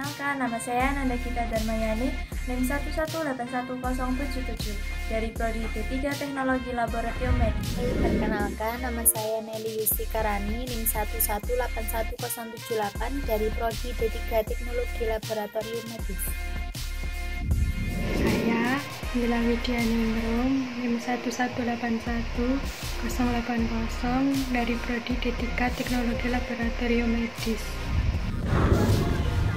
Perkenalkan, nama saya Nanda Gita Darmayani, NIM 1181077 dari Prodi D3 Teknologi Laboratorium Medis. Perkenalkan, nama saya Nelly Yustikarani, NIM 1181078 dari Prodi D3 Teknologi Laboratorium Medis. Saya Nila Widianingrum, NIM 1181080 dari Prodi D3 Teknologi Laboratorium Medis.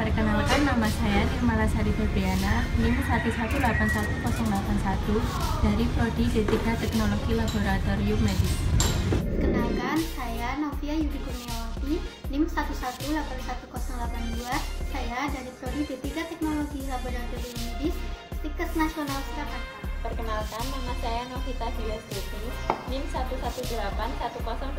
Perkenalkan, nama saya Nirmala Sari Febriana, NIM 1181081 dari Prodi D3 Teknologi Laboratorium Medis. Perkenalkan, saya Novia Yudi Kurniawati, NIM 1181082. Saya dari Prodi D3 Teknologi Laboratorium Medis, Stikes Nasional Surakarta. Perkenalkan, nama saya Novita Dilastuti, NIM 1181083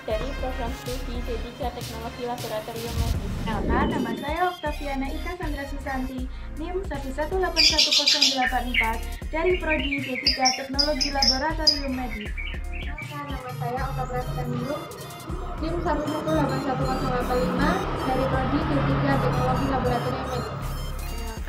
dari Program Studi D3 Teknologi Laboratorium Medis. Perkenalkan, nama saya Oktaviana Ika Sandra Susanti, NIM 1181084 dari Prodi D3 Teknologi Laboratorium Medis. Perkenalkan, nama saya Oktaviana Tanjung, NIM 1181085 dari Prodi D3 Teknologi Laboratorium Medis.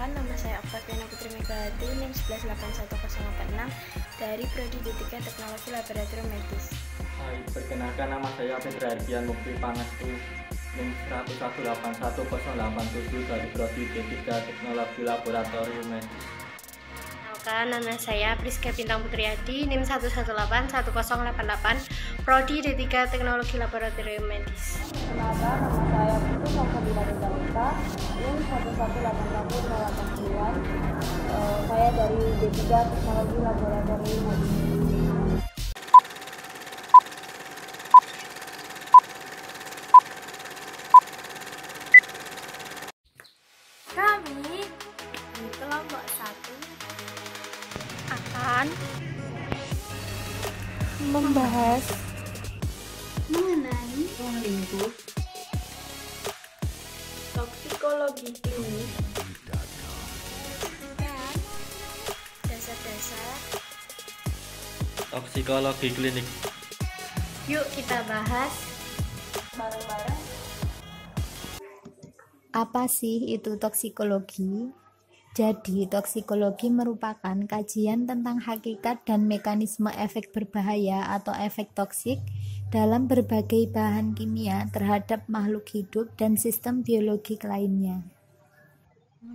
Nama saya Oktaviana Putri Megawati, NIM 1811046 dari Prodi D3 Teknologi Laboratorium Medis. Hai, perkenalkan, nama saya Petra Ardian Mukti Pangestu, NIM 1811087 dari Prodi D3 Teknologi Laboratorium Medis. Perkenalkan, nama saya Priska Bintang Putriadi, NIM 1181088 Prodi D3 Teknologi Laboratorium Medis. Perkenalkan, nama saya Putu Sangkabila Desalita, NIM 1181089. Saya dari D3 Teknologi Laboratorium Medis. Kami di kelompok 1 akan membahas mengenai Ruang lingkup, Toksikologi klinis, dan dasar-dasar. Toksikologi klinik. Yuk kita bahas bareng-bareng. apa sih itu toksikologi? Jadi, toksikologi merupakan kajian tentang hakikat dan mekanisme efek berbahaya atau efek toksik dalam berbagai bahan kimia terhadap makhluk hidup dan sistem biologik lainnya.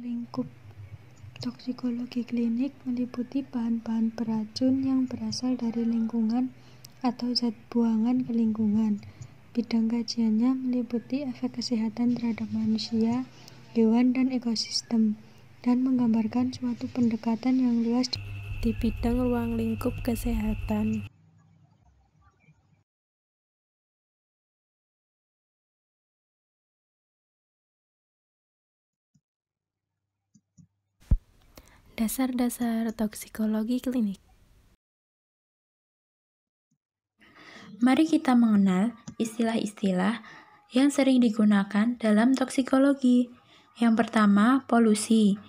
lingkup. Toksikologi klinik meliputi bahan-bahan beracun yang berasal dari lingkungan atau zat buangan ke lingkungan. Bidang kajiannya meliputi efek kesehatan terhadap manusia, hewan, dan ekosistem, dan menggambarkan suatu pendekatan yang luas di bidang ruang lingkup kesehatan. Dasar-dasar toksikologi klinik. Mari kita mengenal istilah-istilah yang sering digunakan dalam toksikologi. Yang pertama, polusi.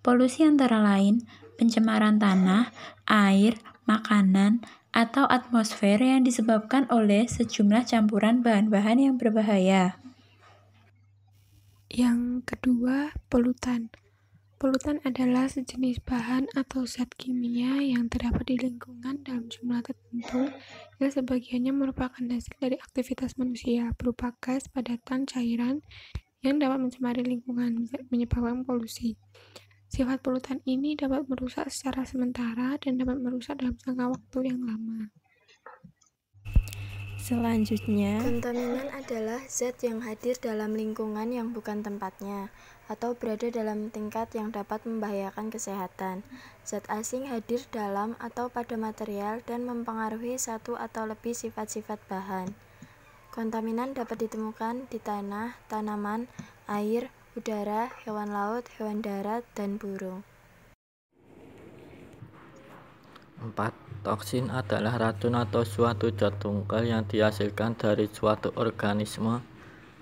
Polusi antara lain pencemaran tanah, air, makanan, atau atmosfer yang disebabkan oleh sejumlah campuran bahan-bahan yang berbahaya. Yang kedua, polutan. Polutan adalah sejenis bahan atau zat kimia yang terdapat di lingkungan dalam jumlah tertentu yang sebagiannya merupakan hasil dari aktivitas manusia berupa gas, padatan, cairan yang dapat mencemari lingkungan, menyebabkan polusi. Sifat polutan ini dapat merusak secara sementara dan dapat merusak dalam jangka waktu yang lama. Selanjutnya, kontaminan adalah zat yang hadir dalam lingkungan yang bukan tempatnya atau berada dalam tingkat yang dapat membahayakan kesehatan. Zat asing hadir dalam atau pada material dan mempengaruhi satu atau lebih sifat-sifat bahan. Kontaminan dapat ditemukan di tanah, tanaman, air, udara, hewan laut, hewan darat, dan burung. 4. Toksin adalah racun atau suatu zat tunggal yang dihasilkan dari suatu organisme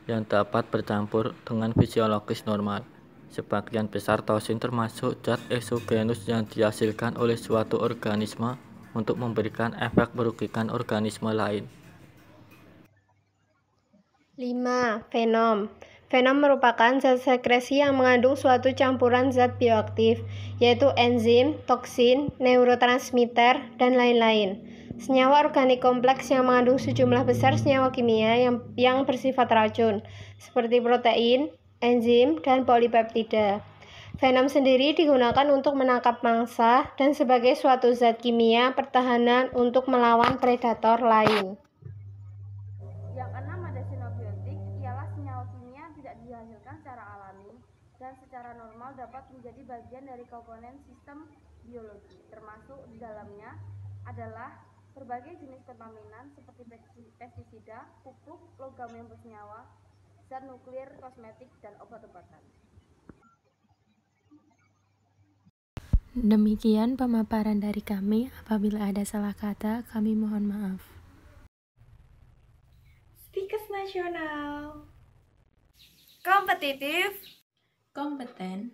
yang dapat bercampur dengan fisiologis normal. Sebagian besar toksin termasuk zat eksogenus yang dihasilkan oleh suatu organisme untuk memberikan efek merugikan organisme lain. 5. Venom. Venom merupakan zat sekresi yang mengandung suatu campuran zat bioaktif, yaitu enzim, toksin, neurotransmitter, dan lain-lain. Senyawa organik kompleks yang mengandung sejumlah besar senyawa kimia yang bersifat racun, seperti protein, enzim, dan polipeptida. Venom sendiri digunakan untuk menangkap mangsa dan sebagai suatu zat kimia pertahanan untuk melawan predator lain. Yang keenam ada sinobiotik, ialah senyawa kimia tidak dihasilkan secara alami dan secara normal dapat menjadi bagian dari komponen sistem biologi, termasuk di dalamnya adalah berbagai jenis kontaminan seperti pestisida, pupuk, logam yang bersenyawa, zat nuklir, kosmetik, dan obat-obatan. Demikian pemaparan dari kami. Apabila ada salah kata, kami mohon maaf. Stikes nasional. Kompetitif. Kompeten.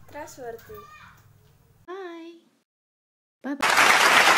Trustworthy. Bye. Bye-bye.